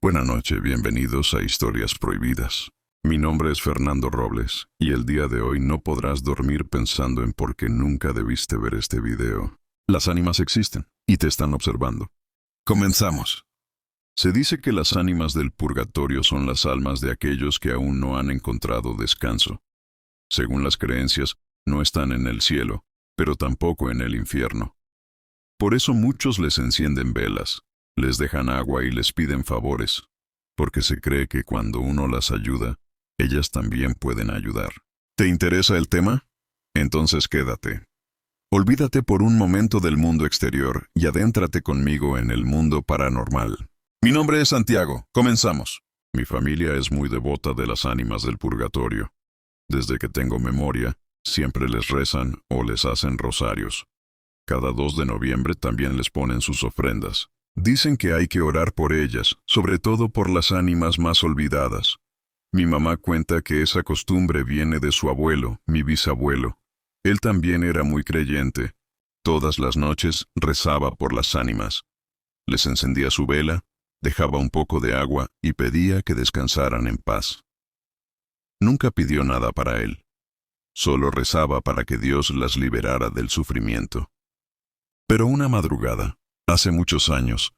Buenas noches, bienvenidos a Historias Prohibidas. Mi nombre es Fernando Robles, y el día de hoy no podrás dormir pensando en por qué nunca debiste ver este video. Las ánimas existen, y te están observando. Comenzamos. Se dice que las ánimas del purgatorio son las almas de aquellos que aún no han encontrado descanso. Según las creencias, no están en el cielo, pero tampoco en el infierno. Por eso muchos les encienden velas, les dejan agua y les piden favores, porque se cree que cuando uno las ayuda, ellas también pueden ayudar. ¿Te interesa el tema? Entonces quédate. Olvídate por un momento del mundo exterior y adéntrate conmigo en el mundo paranormal. Mi nombre es Santiago, comenzamos. Mi familia es muy devota de las ánimas del purgatorio. Desde que tengo memoria, siempre les rezan o les hacen rosarios. Cada 2 de noviembre también les ponen sus ofrendas. Dicen que hay que orar por ellas, sobre todo por las ánimas más olvidadas. Mi mamá cuenta que esa costumbre viene de su abuelo, mi bisabuelo. Él también era muy creyente. Todas las noches rezaba por las ánimas. Les encendía su vela, dejaba un poco de agua y pedía que descansaran en paz. Nunca pidió nada para él. Solo rezaba para que Dios las liberara del sufrimiento. Pero una madrugada, hace muchos años,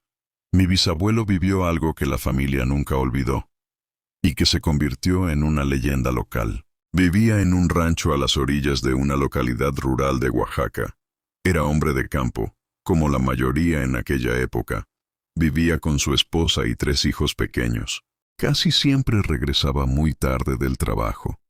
mi bisabuelo vivió algo que la familia nunca olvidó, y que se convirtió en una leyenda local. Vivía en un rancho a las orillas de una localidad rural de Oaxaca. Era hombre de campo, como la mayoría en aquella época. Vivía con su esposa y 3 hijos pequeños. Casi siempre regresaba muy tarde del trabajo.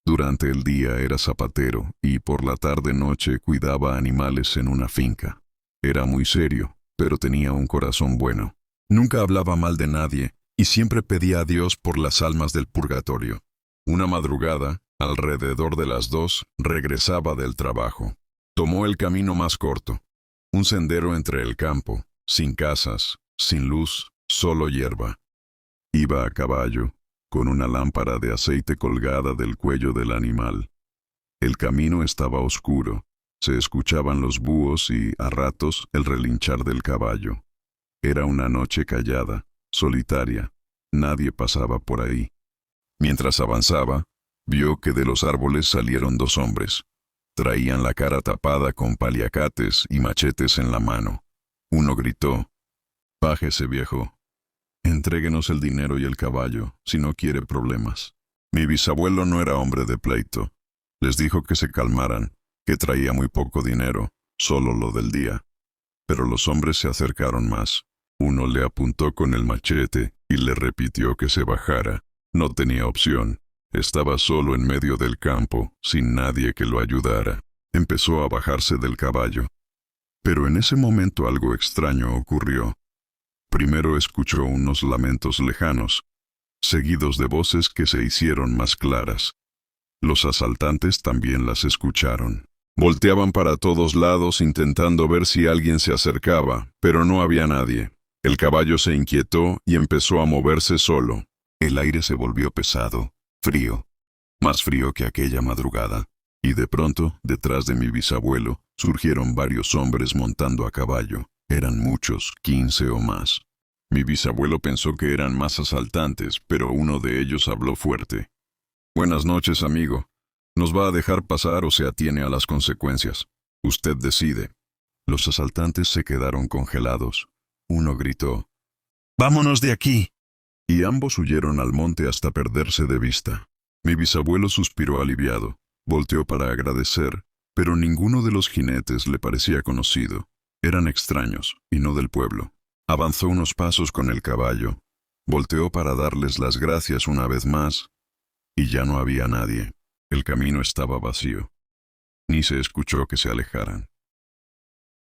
Durante el día era zapatero y por la tarde-noche cuidaba animales en una finca. Era muy serio, pero tenía un corazón bueno. Nunca hablaba mal de nadie y siempre pedía a Dios por las almas del purgatorio. Una madrugada, alrededor de las 2, regresaba del trabajo. Tomó el camino más corto, un sendero entre el campo, sin casas, sin luz, solo hierba. Iba a caballo, con una lámpara de aceite colgada del cuello del animal. El camino estaba oscuro. Se escuchaban los búhos y, a ratos, el relinchar del caballo. Era una noche callada, solitaria. Nadie pasaba por ahí. Mientras avanzaba, vio que de los árboles salieron 2 hombres. Traían la cara tapada con paliacates y machetes en la mano. Uno gritó: «Bájese, viejo. Entréguenos el dinero y el caballo, si no quiere problemas». Mi bisabuelo no era hombre de pleito. Les dijo que se calmaran, que traía muy poco dinero, solo lo del día. Pero los hombres se acercaron más. Uno le apuntó con el machete y le repitió que se bajara. No tenía opción. Estaba solo en medio del campo, sin nadie que lo ayudara. Empezó a bajarse del caballo. Pero en ese momento algo extraño ocurrió. Primero escuchó unos lamentos lejanos, seguidos de voces que se hicieron más claras. Los asaltantes también las escucharon. Volteaban para todos lados intentando ver si alguien se acercaba, pero no había nadie. El caballo se inquietó y empezó a moverse solo. El aire se volvió pesado, frío, más frío que aquella madrugada. Y de pronto, detrás de mi bisabuelo, surgieron varios hombres montando a caballo. Eran muchos, 15 o más. Mi bisabuelo pensó que eran más asaltantes, pero uno de ellos habló fuerte. «Buenas noches, amigo. ¿Nos va a dejar pasar o se atiene a las consecuencias? Usted decide». Los asaltantes se quedaron congelados. Uno gritó: «¡Vámonos de aquí!» Y ambos huyeron al monte hasta perderse de vista. Mi bisabuelo suspiró aliviado. Volteó para agradecer, pero ninguno de los jinetes le parecía conocido. Eran extraños, y no del pueblo. Avanzó unos pasos con el caballo. Volteó para darles las gracias una vez más, y ya no había nadie. El camino estaba vacío. Ni se escuchó que se alejaran.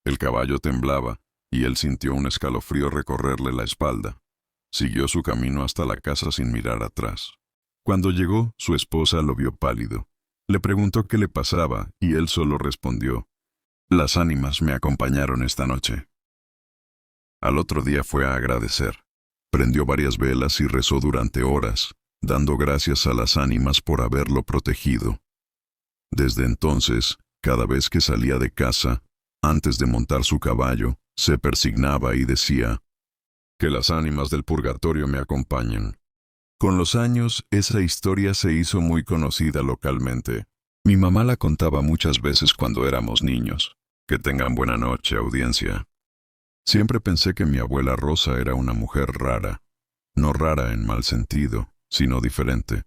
El caballo temblaba, y él sintió un escalofrío recorrerle la espalda. Siguió su camino hasta la casa sin mirar atrás. Cuando llegó, su esposa lo vio pálido. Le preguntó qué le pasaba, y él solo respondió: «Las ánimas me acompañaron esta noche». Al otro día fue a agradecer. Prendió varias velas y rezó durante horas, dando gracias a las ánimas por haberlo protegido. Desde entonces, cada vez que salía de casa, antes de montar su caballo, se persignaba y decía: Que las ánimas del purgatorio me acompañen. Con los años, esa historia se hizo muy conocida localmente. Mi mamá la contaba muchas veces cuando éramos niños. Que tengan buena noche, audiencia. Siempre pensé que mi abuela Rosa era una mujer rara. No rara en mal sentido, sino diferente.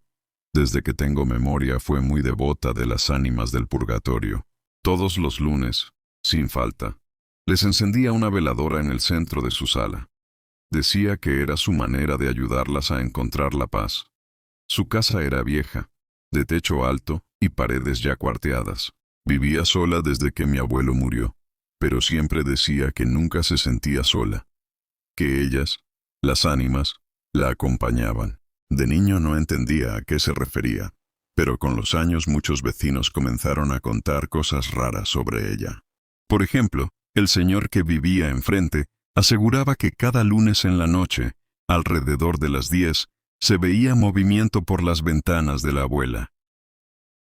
Desde que tengo memoria fue muy devota de las ánimas del purgatorio. Todos los lunes, sin falta, les encendía una veladora en el centro de su sala. Decía que era su manera de ayudarlas a encontrar la paz. Su casa era vieja, de techo alto y paredes ya cuarteadas. Vivía sola desde que mi abuelo murió, pero siempre decía que nunca se sentía sola. Que ellas, las ánimas, la acompañaban. De niño no entendía a qué se refería, pero con los años muchos vecinos comenzaron a contar cosas raras sobre ella. Por ejemplo, el señor que vivía enfrente aseguraba que cada lunes en la noche, alrededor de las 10, se veía movimiento por las ventanas de la abuela.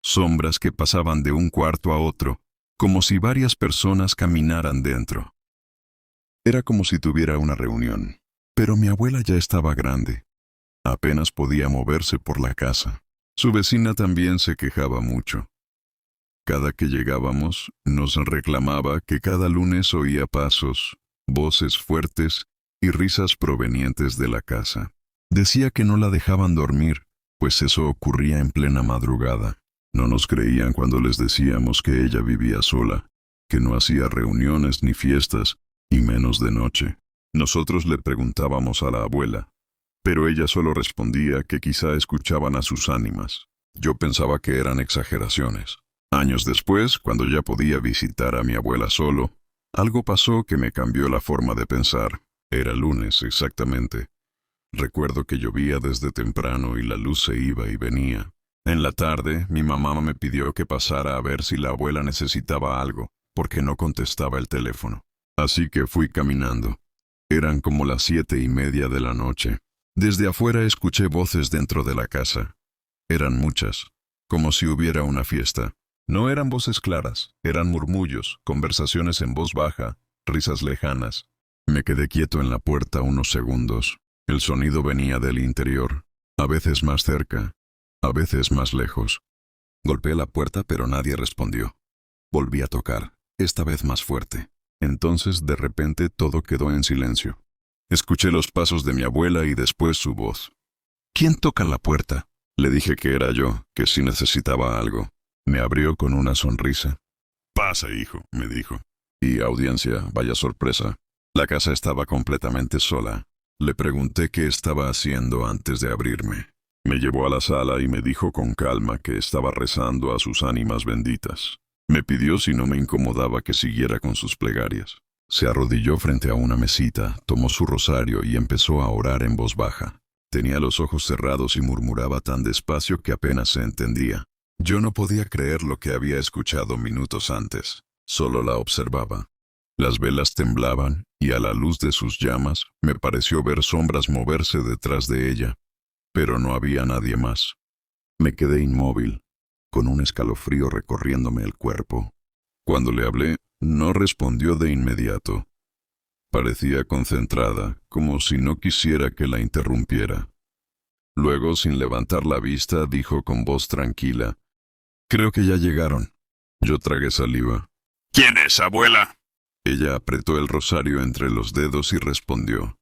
Sombras que pasaban de un cuarto a otro, como si varias personas caminaran dentro. Era como si tuviera una reunión, pero mi abuela ya estaba grande. Apenas podía moverse por la casa. Su vecina también se quejaba mucho. Cada que llegábamos, nos reclamaba que cada lunes oía pasos, voces fuertes y risas provenientes de la casa. Decía que no la dejaban dormir, pues eso ocurría en plena madrugada. No nos creían cuando les decíamos que ella vivía sola, que no hacía reuniones ni fiestas, y menos de noche. Nosotros le preguntábamos a la abuela, pero ella solo respondía que quizá escuchaban a sus ánimas. Yo pensaba que eran exageraciones. Años después, cuando ya podía visitar a mi abuela solo, algo pasó que me cambió la forma de pensar. Era lunes, exactamente. Recuerdo que llovía desde temprano y la luz se iba y venía. En la tarde, mi mamá me pidió que pasara a ver si la abuela necesitaba algo, porque no contestaba el teléfono. Así que fui caminando. Eran como las 7:30 de la noche. Desde afuera escuché voces dentro de la casa. Eran muchas, como si hubiera una fiesta. No eran voces claras, eran murmullos, conversaciones en voz baja, risas lejanas. Me quedé quieto en la puerta unos segundos. El sonido venía del interior, a veces más cerca, a veces más lejos. Golpeé la puerta pero nadie respondió. Volví a tocar, esta vez más fuerte. Entonces de repente todo quedó en silencio. Escuché los pasos de mi abuela y después su voz. ¿Quién toca la puerta? Le dije que era yo, que si necesitaba algo. Me abrió con una sonrisa. Pasa, hijo, me dijo. Y audiencia, vaya sorpresa. La casa estaba completamente sola. Le pregunté qué estaba haciendo antes de abrirme. Me llevó a la sala y me dijo con calma que estaba rezando a sus ánimas benditas. Me pidió si no me incomodaba que siguiera con sus plegarias. Se arrodilló frente a una mesita, tomó su rosario y empezó a orar en voz baja. Tenía los ojos cerrados y murmuraba tan despacio que apenas se entendía. Yo no podía creer lo que había escuchado minutos antes. Solo la observaba. Las velas temblaban y a la luz de sus llamas me pareció ver sombras moverse detrás de ella. Pero no había nadie más. Me quedé inmóvil, con un escalofrío recorriéndome el cuerpo. Cuando le hablé, no respondió de inmediato. Parecía concentrada, como si no quisiera que la interrumpiera. Luego, sin levantar la vista, dijo con voz tranquila: «Creo que ya llegaron». Yo tragué saliva. «¿Quién es, abuela?». Ella apretó el rosario entre los dedos y respondió: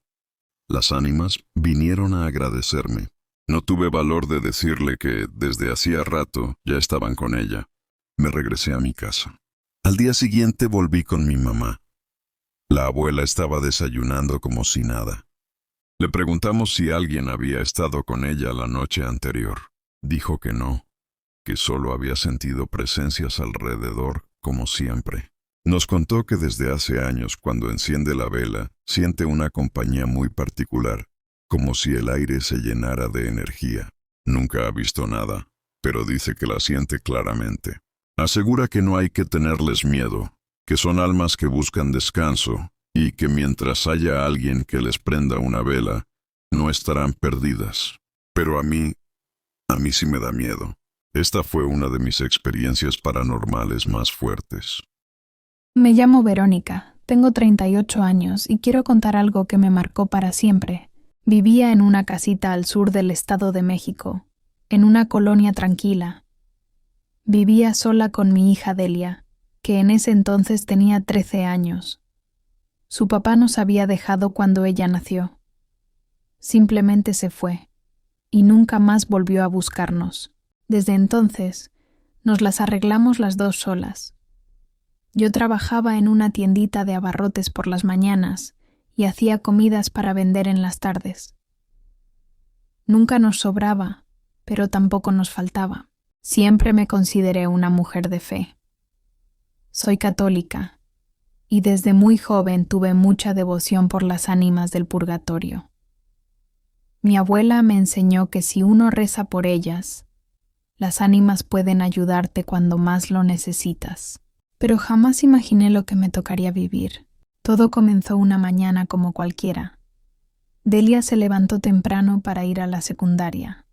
«Las ánimas vinieron a agradecerme». No tuve valor de decirle que, desde hacía rato, ya estaban con ella. Me regresé a mi casa. Al día siguiente volví con mi mamá. La abuela estaba desayunando como si nada. Le preguntamos si alguien había estado con ella la noche anterior. Dijo que no, que solo había sentido presencias alrededor, como siempre. Nos contó que desde hace años, cuando enciende la vela, siente una compañía muy particular, como si el aire se llenara de energía. Nunca ha visto nada, pero dice que la siente claramente. Asegura que no hay que tenerles miedo, que son almas que buscan descanso, y que mientras haya alguien que les prenda una vela, no estarán perdidas. Pero a mí sí me da miedo. Esta fue una de mis experiencias paranormales más fuertes. Me llamo Verónica, Tengo 38 años y quiero contar algo que me marcó para siempre. Vivía en una casita al sur del Estado de México, en una colonia tranquila. Vivía sola con mi hija Delia, que en ese entonces tenía 13 años. Su papá nos había dejado cuando ella nació. Simplemente se fue, y nunca más volvió a buscarnos. Desde entonces, nos las arreglamos las dos solas. Yo trabajaba en una tiendita de abarrotes por las mañanas y hacía comidas para vender en las tardes. Nunca nos sobraba, pero tampoco nos faltaba. Siempre me consideré una mujer de fe. Soy católica, y desde muy joven tuve mucha devoción por las ánimas del purgatorio. Mi abuela me enseñó que si uno reza por ellas, las ánimas pueden ayudarte cuando más lo necesitas. Pero jamás imaginé lo que me tocaría vivir. Todo comenzó una mañana como cualquiera. Delia se levantó temprano para ir a la secundaria.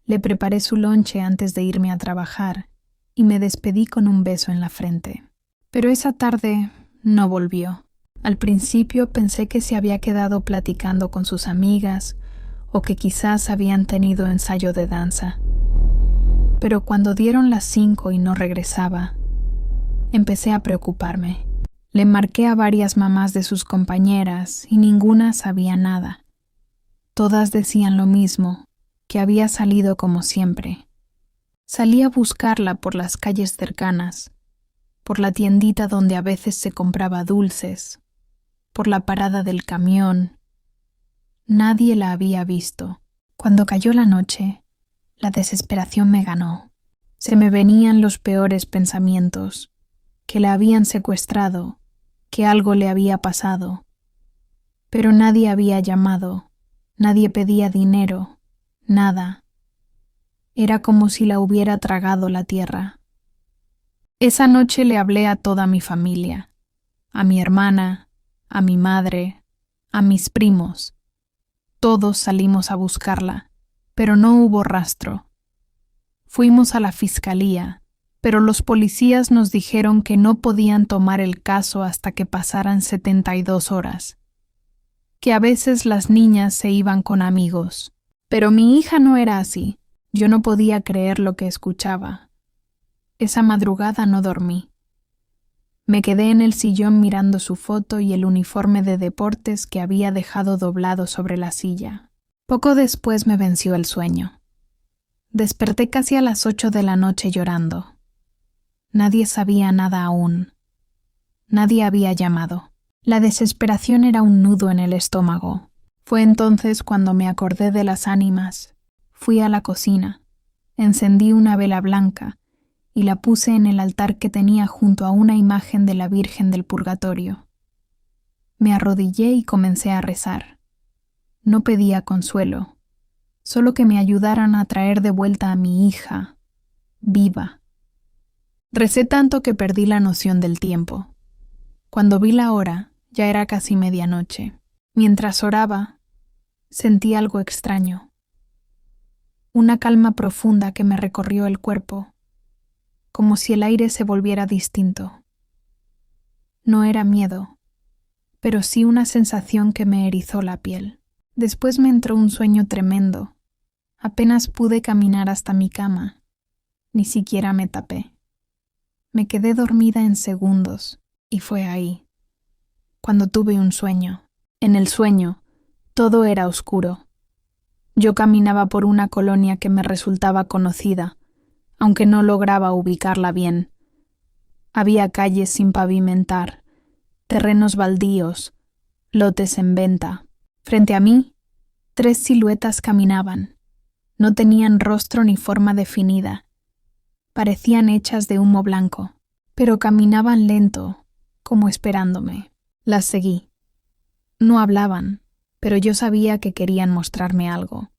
Le preparé su lonche antes de irme a trabajar y me despedí con un beso en la frente. Pero esa tarde no volvió. Al principio pensé que se había quedado platicando con sus amigas o que quizás habían tenido ensayo de danza. Pero cuando dieron las 5 y no regresaba, empecé a preocuparme. Le marqué a varias mamás de sus compañeras y ninguna sabía nada. Todas decían lo mismo, que había salido como siempre. Salí a buscarla por las calles cercanas, por la tiendita donde a veces se compraba dulces, por la parada del camión. Nadie la había visto. Cuando cayó la noche, la desesperación me ganó. Se me venían los peores pensamientos, que la habían secuestrado, que algo le había pasado. Pero nadie había llamado, nadie pedía dinero, nada. Era como si la hubiera tragado la tierra. Esa noche le hablé a toda mi familia, a mi hermana, a mi madre, a mis primos. Todos salimos a buscarla, pero no hubo rastro. Fuimos a la fiscalía, pero los policías nos dijeron que no podían tomar el caso hasta que pasaran 72 horas, que a veces las niñas se iban con amigos. Pero mi hija no era así. Yo no podía creer lo que escuchaba. Esa madrugada no dormí. Me quedé en el sillón mirando su foto y el uniforme de deportes que había dejado doblado sobre la silla. Poco después me venció el sueño. Desperté casi a las 8 de la noche llorando. Nadie sabía nada aún. Nadie había llamado. La desesperación era un nudo en el estómago. Fue entonces cuando me acordé de las ánimas. Fui a la cocina, encendí una vela blanca y la puse en el altar que tenía junto a una imagen de la Virgen del Purgatorio. Me arrodillé y comencé a rezar. No pedía consuelo, solo que me ayudaran a traer de vuelta a mi hija, viva. Recé tanto que perdí la noción del tiempo. Cuando vi la hora, ya era casi medianoche. Mientras oraba, sentí algo extraño. Una calma profunda que me recorrió el cuerpo, como si el aire se volviera distinto. No era miedo, pero sí una sensación que me erizó la piel. Después me entró un sueño tremendo. Apenas pude caminar hasta mi cama. Ni siquiera me tapé. Me quedé dormida en segundos, y fue ahí, cuando tuve un sueño. En el sueño, todo era oscuro. Yo caminaba por una colonia que me resultaba conocida, aunque no lograba ubicarla bien. Había calles sin pavimentar, terrenos baldíos, lotes en venta. Frente a mí, 3 siluetas caminaban. No tenían rostro ni forma definida. Parecían hechas de humo blanco, pero caminaban lento, como esperándome. Las seguí. No hablaban, pero yo sabía que querían mostrarme algo.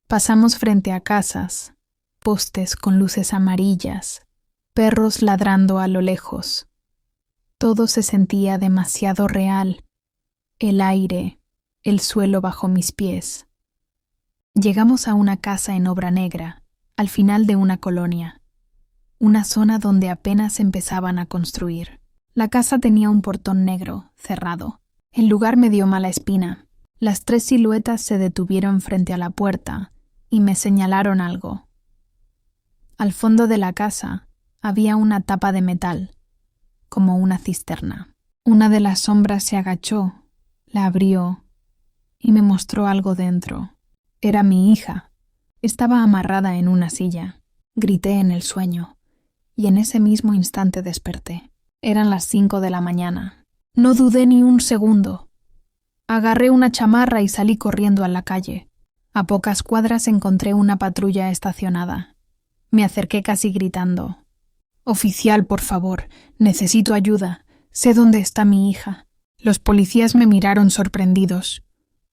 Pasamos frente a casas, postes con luces amarillas, perros ladrando a lo lejos. Todo se sentía demasiado real. El aire, el suelo bajo mis pies. Llegamos a una casa en obra negra, al final de una colonia, una zona donde apenas empezaban a construir. La casa tenía un portón negro, cerrado. El lugar me dio mala espina. Las 3 siluetas se detuvieron frente a la puerta y me señalaron algo. Al fondo de la casa había una tapa de metal, como una cisterna. Una de las sombras se agachó, la abrió y me mostró algo dentro. Era mi hija. Estaba amarrada en una silla. Grité en el sueño y en ese mismo instante desperté. Eran las 5 de la mañana. No dudé ni un segundo. Agarré una chamarra y salí corriendo a la calle. A pocas cuadras encontré una patrulla estacionada. Me acerqué casi gritando. «Oficial, por favor, necesito ayuda. Sé dónde está mi hija». Los policías me miraron sorprendidos.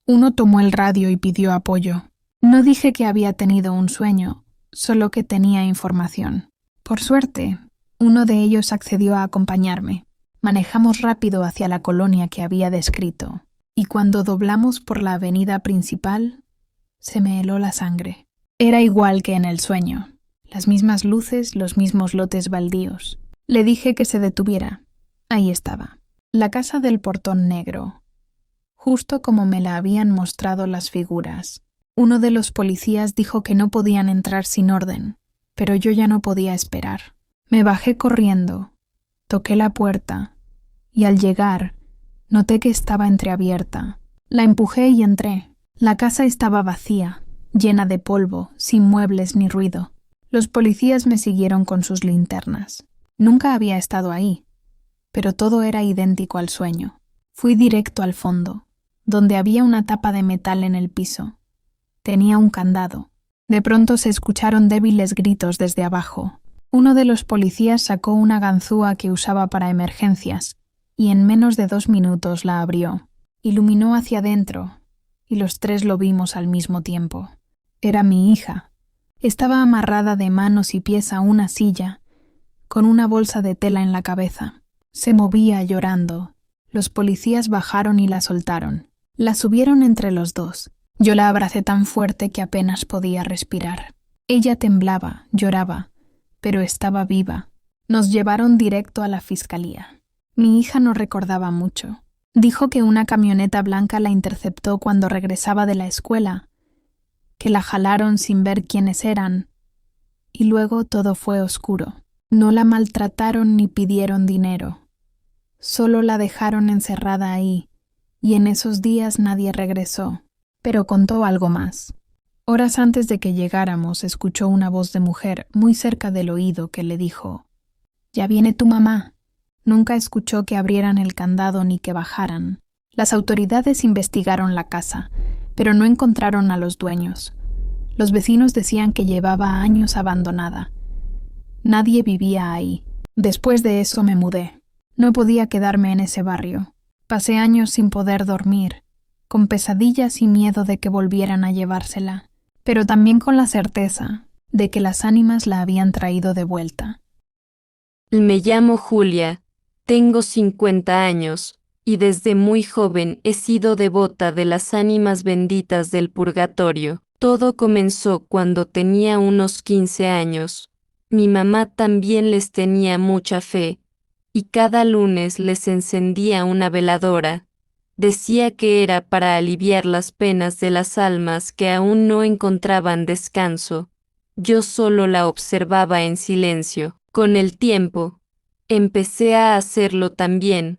Uno tomó el radio y pidió apoyo. No dije que había tenido un sueño, solo que tenía información. Por suerte, uno de ellos accedió a acompañarme. Manejamos rápido hacia la colonia que había descrito, y cuando doblamos por la avenida principal, se me heló la sangre. Era igual que en el sueño. Las mismas luces, los mismos lotes baldíos. Le dije que se detuviera. Ahí estaba. La casa del portón negro. Justo como me la habían mostrado las figuras. Uno de los policías dijo que no podían entrar sin orden, pero yo ya no podía esperar. Me bajé corriendo, toqué la puerta, y al llegar, noté que estaba entreabierta. La empujé y entré. La casa estaba vacía, llena de polvo, sin muebles ni ruido. Los policías me siguieron con sus linternas. Nunca había estado ahí, pero todo era idéntico al sueño. Fui directo al fondo, donde había una tapa de metal en el piso. Tenía un candado. De pronto se escucharon débiles gritos desde abajo. Uno de los policías sacó una ganzúa que usaba para emergencias y en menos de 2 minutos la abrió. Iluminó hacia adentro y los 3 lo vimos al mismo tiempo. Era mi hija. Estaba amarrada de manos y pies a una silla, con una bolsa de tela en la cabeza. Se movía llorando. Los policías bajaron y la soltaron. La subieron entre los 2. Yo la abracé tan fuerte que apenas podía respirar. Ella temblaba, lloraba, pero estaba viva. Nos llevaron directo a la fiscalía. Mi hija no recordaba mucho. Dijo que una camioneta blanca la interceptó cuando regresaba de la escuela, que la jalaron sin ver quiénes eran, y luego todo fue oscuro. No la maltrataron ni pidieron dinero. Solo la dejaron encerrada ahí, y en esos días nadie regresó. Pero contó algo más. Horas antes de que llegáramos, escuchó una voz de mujer muy cerca del oído que le dijo: «Ya viene tu mamá». Nunca escuchó que abrieran el candado ni que bajaran. Las autoridades investigaron la casa, pero no encontraron a los dueños. Los vecinos decían que llevaba años abandonada. Nadie vivía ahí. Después de eso me mudé. No podía quedarme en ese barrio. Pasé años sin poder dormir, con pesadillas y miedo de que volvieran a llevársela, pero también con la certeza de que las ánimas la habían traído de vuelta. Me llamo Julia, tengo 50 años, y desde muy joven he sido devota de las ánimas benditas del purgatorio. Todo comenzó cuando tenía unos 15 años. Mi mamá también les tenía mucha fe, y cada lunes les encendía una veladora. Decía que era para aliviar las penas de las almas que aún no encontraban descanso. Yo solo la observaba en silencio. Con el tiempo, empecé a hacerlo también.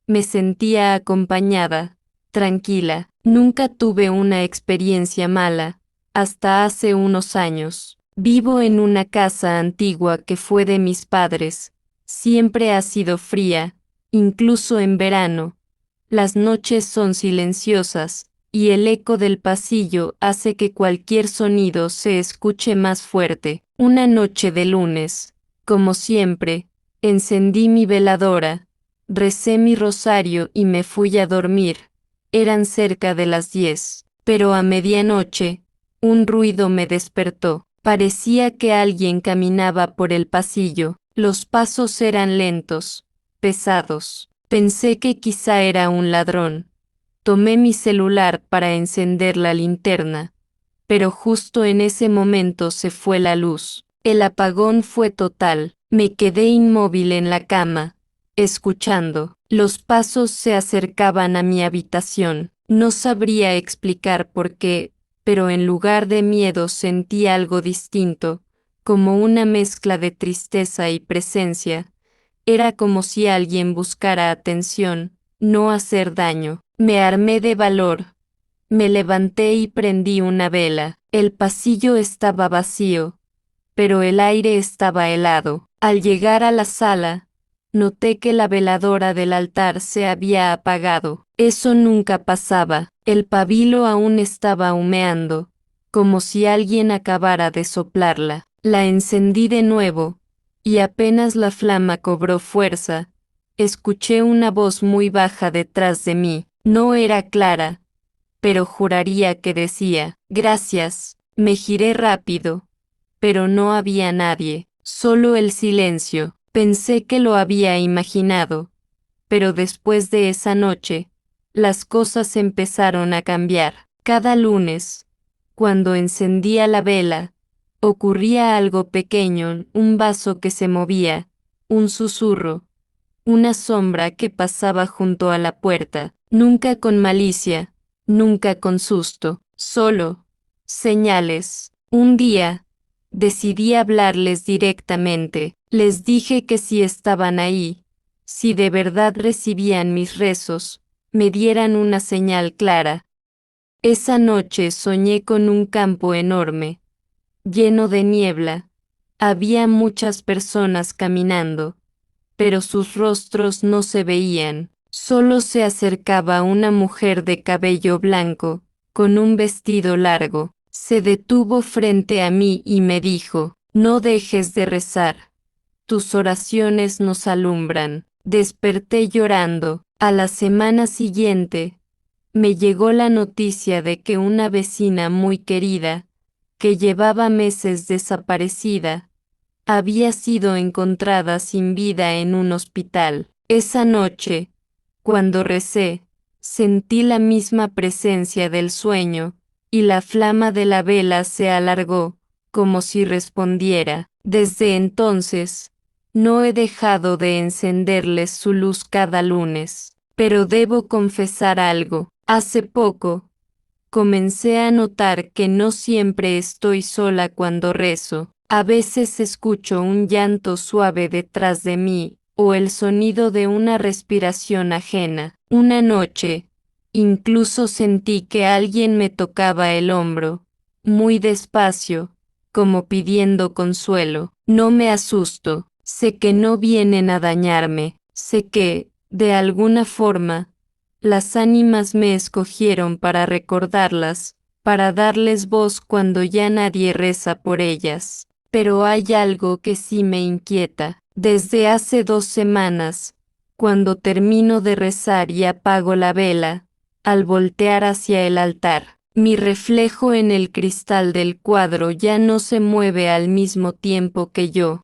Me sentía acompañada, tranquila. Nunca tuve una experiencia mala, hasta hace unos años. Vivo en una casa antigua que fue de mis padres. Siempre ha sido fría, incluso en verano. Las noches son silenciosas, y el eco del pasillo hace que cualquier sonido se escuche más fuerte. Una noche de lunes, como siempre, encendí mi veladora, recé mi rosario y me fui a dormir. Eran cerca de las 10, pero a medianoche, un ruido me despertó. Parecía que alguien caminaba por el pasillo. Los pasos eran lentos, pesados. Pensé que quizá era un ladrón. Tomé mi celular para encender la linterna, pero justo en ese momento se fue la luz. El apagón fue total. Me quedé inmóvil en la cama, escuchando. Los pasos se acercaban a mi habitación. No sabría explicar por qué, pero en lugar de miedo sentí algo distinto, como una mezcla de tristeza y presencia. Era como si alguien buscara atención, no hacer daño. Me armé de valor. Me levanté y prendí una vela. El pasillo estaba vacío, pero el aire estaba helado. Al llegar a la sala, noté que la veladora del altar se había apagado. Eso nunca pasaba. El pabilo aún estaba humeando, como si alguien acabara de soplarla. La encendí de nuevo, y apenas la flama cobró fuerza, escuché una voz muy baja detrás de mí. No era clara, pero juraría que decía, «Gracias». Me giré rápido, pero no había nadie, solo el silencio. Pensé que lo había imaginado, pero después de esa noche, las cosas empezaron a cambiar. Cada lunes, cuando encendía la vela, ocurría algo pequeño, un vaso que se movía, un susurro, una sombra que pasaba junto a la puerta, nunca con malicia, nunca con susto, solo señales. Un día, decidí hablarles directamente. Les dije que si estaban ahí, si de verdad recibían mis rezos, me dieran una señal clara. Esa noche soñé con un campo enorme, lleno de niebla. Había muchas personas caminando, pero sus rostros no se veían. Solo se acercaba una mujer de cabello blanco, con un vestido largo. Se detuvo frente a mí y me dijo, «No dejes de rezar. Tus oraciones nos alumbran». Desperté llorando. A la semana siguiente, me llegó la noticia de que una vecina muy querida, que llevaba meses desaparecida, había sido encontrada sin vida en un hospital. Esa noche, cuando recé, sentí la misma presencia del sueño, y la flama de la vela se alargó, como si respondiera. Desde entonces, no he dejado de encenderles su luz cada lunes. Pero debo confesar algo. Hace poco, comencé a notar que no siempre estoy sola cuando rezo. A veces escucho un llanto suave detrás de mí, o el sonido de una respiración ajena. Una noche, incluso sentí que alguien me tocaba el hombro, muy despacio, como pidiendo consuelo. No me asusto, sé que no vienen a dañarme, sé que, de alguna forma, las ánimas me escogieron para recordarlas, para darles voz cuando ya nadie reza por ellas. Pero hay algo que sí me inquieta. Desde hace 2 semanas, cuando termino de rezar y apago la vela, al voltear hacia el altar, mi reflejo en el cristal del cuadro ya no se mueve al mismo tiempo que yo.